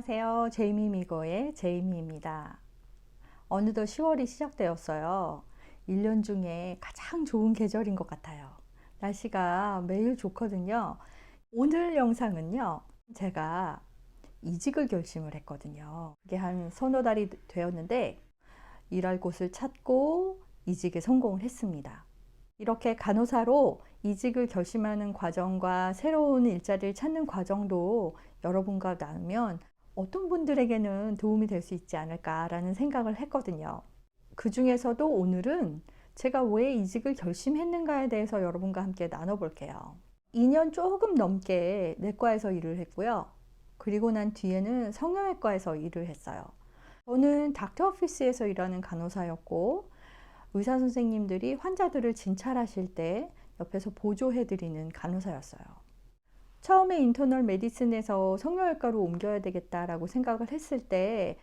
안녕하세요. 제이미 미거의 제이미입니다. 어느덧 10월이 시작되었어요. 1년 중에 가장 좋은 계절인 것 같아요. 날씨가 매일 좋거든요. 오늘 영상은요, 제가 이직을 결심을 했거든요. 그게 한 서너 달이 되었는데, 일할 곳을 찾고 이직에 성공을 했습니다. 이렇게 간호사로 이직을 결심하는 과정과 새로운 일자리를 찾는 과정도 여러분과 나누면 어떤 분들에게는 도움이 될 수 있지 않을까라는 생각을 했거든요. 그 중에서도 오늘은 제가 왜 이직을 결심했는가에 대해서 여러분과 함께 나눠볼게요. 2년 조금 넘게 내과에서 일을 했고요. 그리고 난 뒤에는 성형외과에서 일을 했어요. 저는 닥터 오피스에서 일하는 간호사였고, 의사 선생님들이 환자들을 진찰하실 때 옆에서 보조해드리는 간호사였어요. 처음에 인터널 메디슨에서 성형외과로 옮겨야 되겠다라고 생각을 했을 때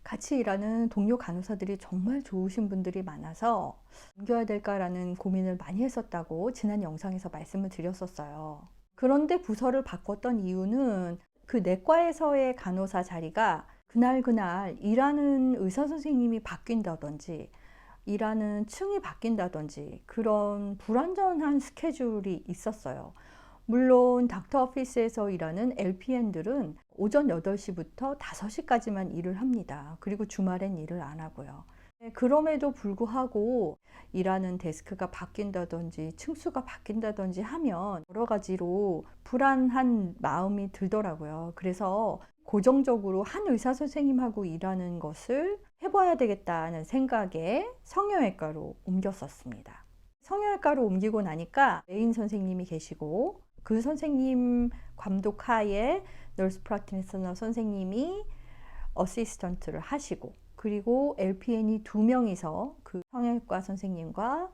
같이 일하는 동료 간호사들이 정말 좋으신 분들이 많아서 옮겨야 될까라는 고민을 많이 했었다고 지난 영상에서 말씀을 드렸었어요. 그런데 부서를 바꿨던 이유는 그 내과에서의 간호사 자리가 그날 일하는 의사 선생님이 바뀐다든지 일하는 층이 바뀐다든지 그런 불완전한 스케줄이 있었어요. 물론 닥터 오피스에서 일하는 LPN들은 오전 8시부터 5시까지만 일을 합니다. 그리고 주말엔 일을 안 하고요. 그럼에도 불구하고 일하는 데스크가 바뀐다든지 층수가 바뀐다든지 하면 여러 가지로 불안한 마음이 들더라고요. 그래서 고정적으로 한 의사 선생님하고 일하는 것을 해봐야 되겠다는 생각에 성형외과로 옮겼었습니다. 성형외과로 옮기고 나니까 메인 선생님이 계시고 그 선생님 감독 하에 널스 프랙티셔너 선생님이 어시스턴트를 하시고 그리고 LPN이 2명이서 그 성형외과 선생님과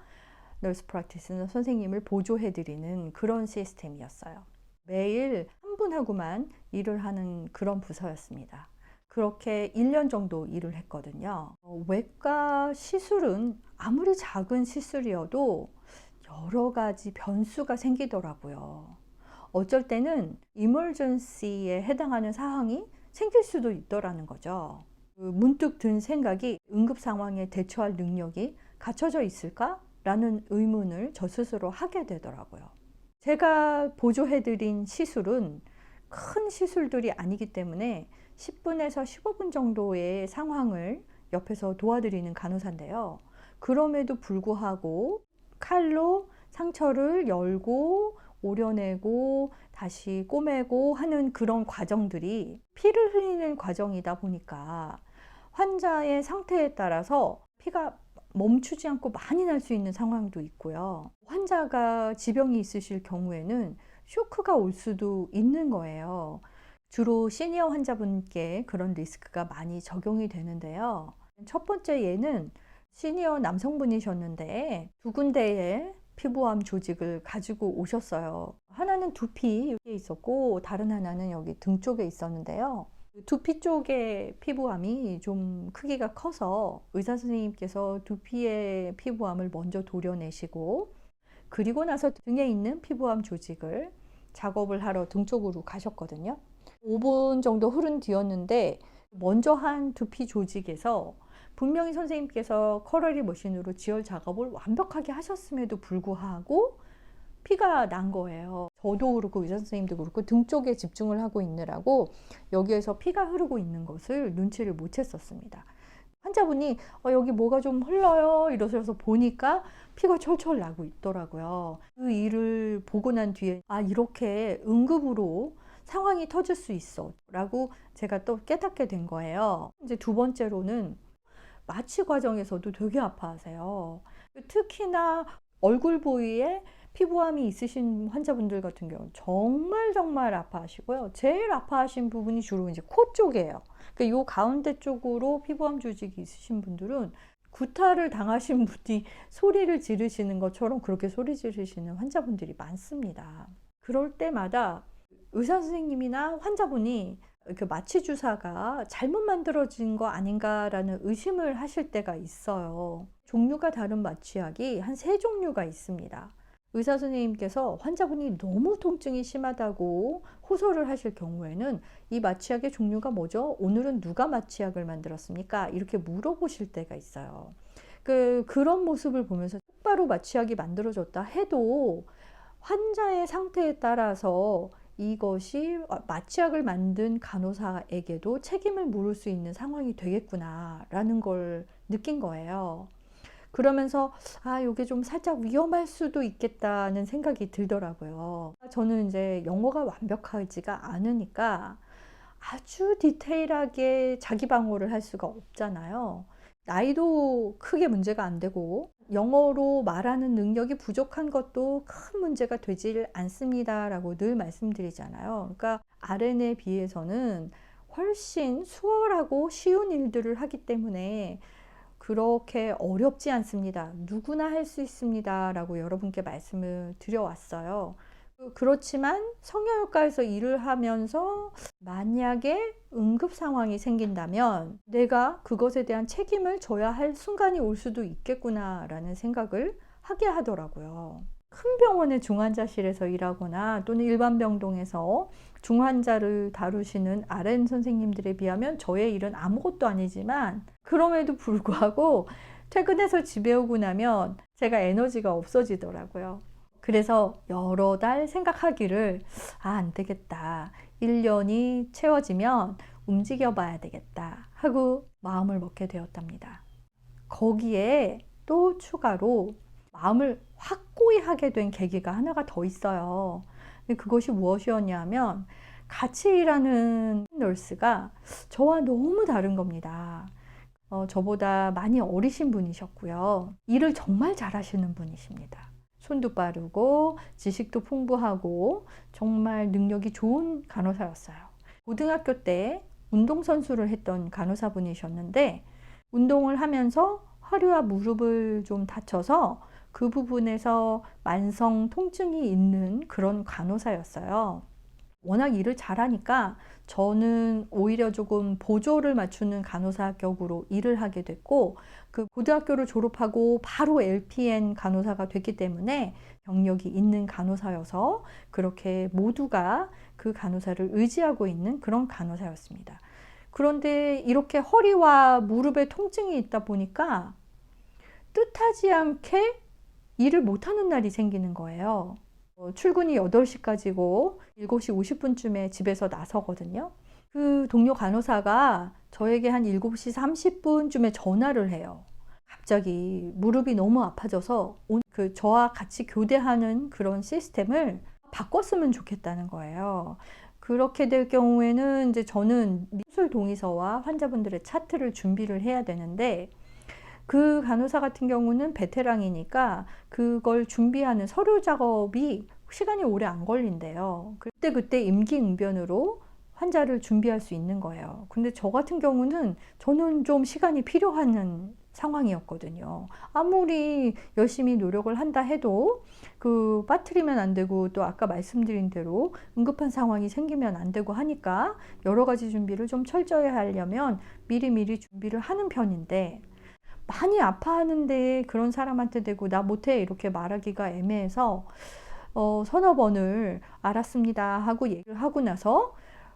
널스 프랙티셔너 선생님을 보조해드리는 그런 시스템이었어요. 매일 한 분하고만 일을 하는 그런 부서였습니다. 그렇게 1년 정도 일을 했거든요. 외과 시술은 아무리 작은 시술이어도 여러 가지 변수가 생기더라고요. 어쩔 때는 이머전시에 해당하는 사항이 생길 수도 있더라는 거죠. 문득 든 생각이 응급 상황에 대처할 능력이 갖춰져 있을까? 라는 의문을 저 스스로 하게 되더라고요. 제가 보조해드린 시술은 큰 시술들이 아니기 때문에 10분에서 15분 정도의 상황을 옆에서 도와드리는 간호사인데요. 그럼에도 불구하고 칼로 상처를 열고 오려내고 다시 꼬매고 하는 그런 과정들이 피를 흘리는 과정이다 보니까 환자의 상태에 따라서 피가 멈추지 않고 많이 날 수 있는 상황도 있고요. 환자가 지병이 있으실 경우에는 쇼크가 올 수도 있는 거예요. 주로 시니어 환자분께 그런 리스크가 많이 적용이 되는데요. 첫 번째 예는 시니어 남성분이셨는데 2군데의 피부암 조직을 가지고 오셨어요. 하나는 두피에 있었고 다른 하나는 여기 등 쪽에 있었는데요. 두피 쪽의 피부암이 좀 크기가 커서 의사 선생님께서 두피의 피부암을 먼저 도려내시고 그리고 나서 등에 있는 피부암 조직을 작업을 하러 등 쪽으로 가셨거든요. 5분 정도 흐른 뒤였는데 먼저 한 두피 조직에서 분명히 선생님께서 커러리 머신으로 지혈 작업을 완벽하게 하셨음에도 불구하고 피가 난 거예요. 저도 그렇고 의사 선생님도 그렇고 등 쪽에 집중을 하고 있느라고 여기에서 피가 흐르고 있는 것을 눈치를 못 챘었습니다. 환자분이 여기 뭐가 좀 흘러요 이러셔서 보니까 피가 철철 나고 있더라고요. 그 일을 보고 난 뒤에 이렇게 응급으로 상황이 터질 수 있어 라고 제가 또 깨닫게 된 거예요. 이제 두 번째로는 마취 과정에서도 되게 아파하세요. 특히나 얼굴 부위에 피부암이 있으신 환자분들 같은 경우는 정말 아파하시고요. 제일 아파하신 부분이 주로 이제 코 쪽이에요. 그러니까 요 가운데 쪽으로 피부암 조직이 있으신 분들은 구타를 당하신 분이 소리를 지르시는 것처럼 그렇게 소리 지르시는 환자분들이 많습니다. 그럴 때마다 의사 선생님이나 환자분이 그 마취 주사가 잘못 만들어진 거 아닌가라는 의심을 하실 때가 있어요. 종류가 다른 마취약이 한 3종류가 있습니다. 의사 선생님께서 환자분이 너무 통증이 심하다고 호소를 하실 경우에는 이 마취약의 종류가 뭐죠? 오늘은 누가 마취약을 만들었습니까? 이렇게 물어보실 때가 있어요. 그런 모습을 보면서 똑바로 마취약이 만들어졌다 해도 환자의 상태에 따라서 이것이 마취약을 만든 간호사에게도 책임을 물을 수 있는 상황이 되겠구나라는 걸 느낀 거예요. 그러면서 이게 좀 살짝 위험할 수도 있겠다는 생각이 들더라고요. 저는 이제 영어가 완벽하지가 않으니까 아주 디테일하게 자기 방어를 할 수가 없잖아요. 나이도 크게 문제가 안 되고 영어로 말하는 능력이 부족한 것도 큰 문제가 되질 않습니다라고 늘 말씀드리잖아요. 그러니까 RN에 비해서는 훨씬 수월하고 쉬운 일들을 하기 때문에 그렇게 어렵지 않습니다. 누구나 할 수 있습니다. 라고 여러분께 말씀을 드려왔어요. 그렇지만 성형외과에서 일을 하면서 만약에 응급 상황이 생긴다면 내가 그것에 대한 책임을 져야 할 순간이 올 수도 있겠구나라는 생각을 하게 하더라고요. 큰 병원의 중환자실에서 일하거나 또는 일반 병동에서 중환자를 다루시는 RN 선생님들에 비하면 저의 일은 아무것도 아니지만 그럼에도 불구하고 퇴근해서 집에 오고 나면 제가 에너지가 없어지더라고요. 그래서 여러 달 생각하기를 안 되겠다. 1년이 채워지면 움직여 봐야 되겠다 하고 마음을 먹게 되었답니다. 거기에 또 추가로 마음을 확고히 하게 된 계기가 하나가 더 있어요. 그것이 무엇이었냐면 같이 일하는 널스가 저와 너무 다른 겁니다. 저보다 많이 어리신 분이셨고요. 일을 정말 잘하시는 분이십니다. 손도 빠르고 지식도 풍부하고 정말 능력이 좋은 간호사였어요. 고등학교 때 운동선수를 했던 간호사분이셨는데 운동을 하면서 허리와 무릎을 좀 다쳐서 그 부분에서 만성 통증이 있는 그런 간호사였어요. 워낙 일을 잘하니까 저는 오히려 조금 보조를 맞추는 간호사 격으로 일을 하게 됐고 그 고등학교를 졸업하고 바로 LPN 간호사가 됐기 때문에 경력이 있는 간호사여서 그렇게 모두가 그 간호사를 의지하고 있는 그런 간호사였습니다. 그런데 이렇게 허리와 무릎에 통증이 있다 보니까 뜻하지 않게 일을 못하는 날이 생기는 거예요. 출근이 8시까지고 7시 50분쯤에 집에서 나서거든요. 그 동료 간호사가 저에게 한 7시 30분쯤에 전화를 해요. 갑자기 무릎이 너무 아파져서 저와 같이 교대하는 그런 시스템을 바꿨으면 좋겠다는 거예요. 그렇게 될 경우에는 이제 저는 수술 동의서와 환자분들의 차트를 준비를 해야 되는데 그 간호사 같은 경우는 베테랑이니까 그걸 준비하는 서류 작업이 시간이 오래 안 걸린대요. 그때 임기응변으로 환자를 준비할 수 있는 거예요. 근데 저 같은 경우는 저는 좀 시간이 필요한 상황이었거든요. 아무리 열심히 노력을 한다 해도 빠뜨리면 안 되고 또 아까 말씀드린 대로 응급한 상황이 생기면 안 되고 하니까 여러 가지 준비를 좀 철저히 하려면 미리미리 준비를 하는 편인데 많이 아파하는데 그런 사람한테 대고 나 못해 이렇게 말하기가 애매해서 서너 번을 알았습니다 하고 얘기를 하고 나서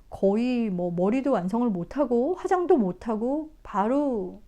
거의 머리도 완성을 못하고 화장도 못하고 바로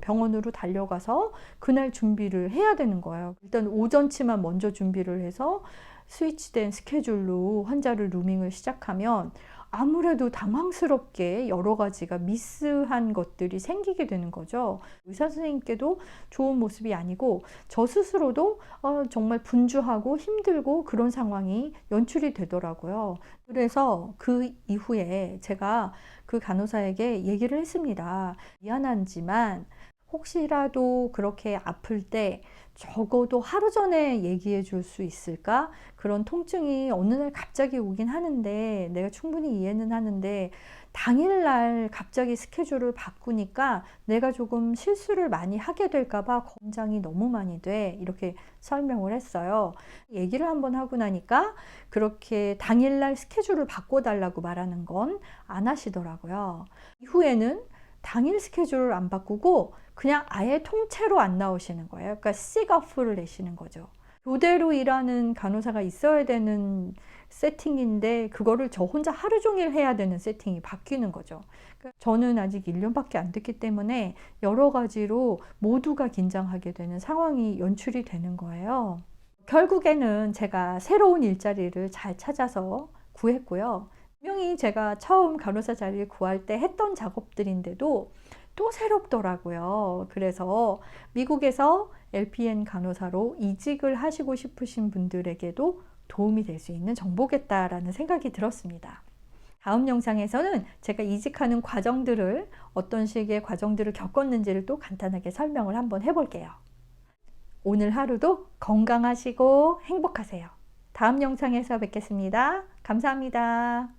병원으로 달려가서 그날 준비를 해야 되는 거예요. 일단 오전치만 먼저 준비를 해서 스위치된 스케줄로 환자를 루밍을 시작하면 아무래도 당황스럽게 여러 가지가 미스한 것들이 생기게 되는 거죠. 의사 선생님께도 좋은 모습이 아니고 저 스스로도 정말 분주하고 힘들고 그런 상황이 연출이 되더라고요. 그래서 그 이후에 제가 그 간호사에게 얘기를 했습니다. 미안하지만 혹시라도 그렇게 아플 때 적어도 하루 전에 얘기해 줄 수 있을까? 그런 통증이 어느 날 갑자기 오긴 하는데 내가 충분히 이해는 하는데 당일날 갑자기 스케줄을 바꾸니까 내가 조금 실수를 많이 하게 될까 봐 긴장이 너무 많이 돼. 이렇게 설명을 했어요. 얘기를 한번 하고 나니까 그렇게 당일날 스케줄을 바꿔달라고 말하는 건 안 하시더라고요. 이후에는 당일 스케줄을 안 바꾸고 그냥 아예 통째로 안 나오시는 거예요. 그러니까 시그오프를 내시는 거죠. 교대로 일하는 간호사가 있어야 되는 세팅인데 그거를 저 혼자 하루 종일 해야 되는 세팅이 바뀌는 거죠. 저는 아직 1년밖에 안 됐기 때문에 여러 가지로 모두가 긴장하게 되는 상황이 연출이 되는 거예요. 결국에는 제가 새로운 일자리를 잘 찾아서 구했고요. 분명히 제가 처음 간호사 자리를 구할 때 했던 작업들인데도 또 새롭더라고요. 그래서 미국에서 LPN 간호사로 이직을 하시고 싶으신 분들에게도 도움이 될 수 있는 정보겠다라는 생각이 들었습니다. 다음 영상에서는 제가 이직하는 과정들을 어떤 식의 과정들을 겪었는지를 또 간단하게 설명을 한번 해볼게요. 오늘 하루도 건강하시고 행복하세요. 다음 영상에서 뵙겠습니다. 감사합니다.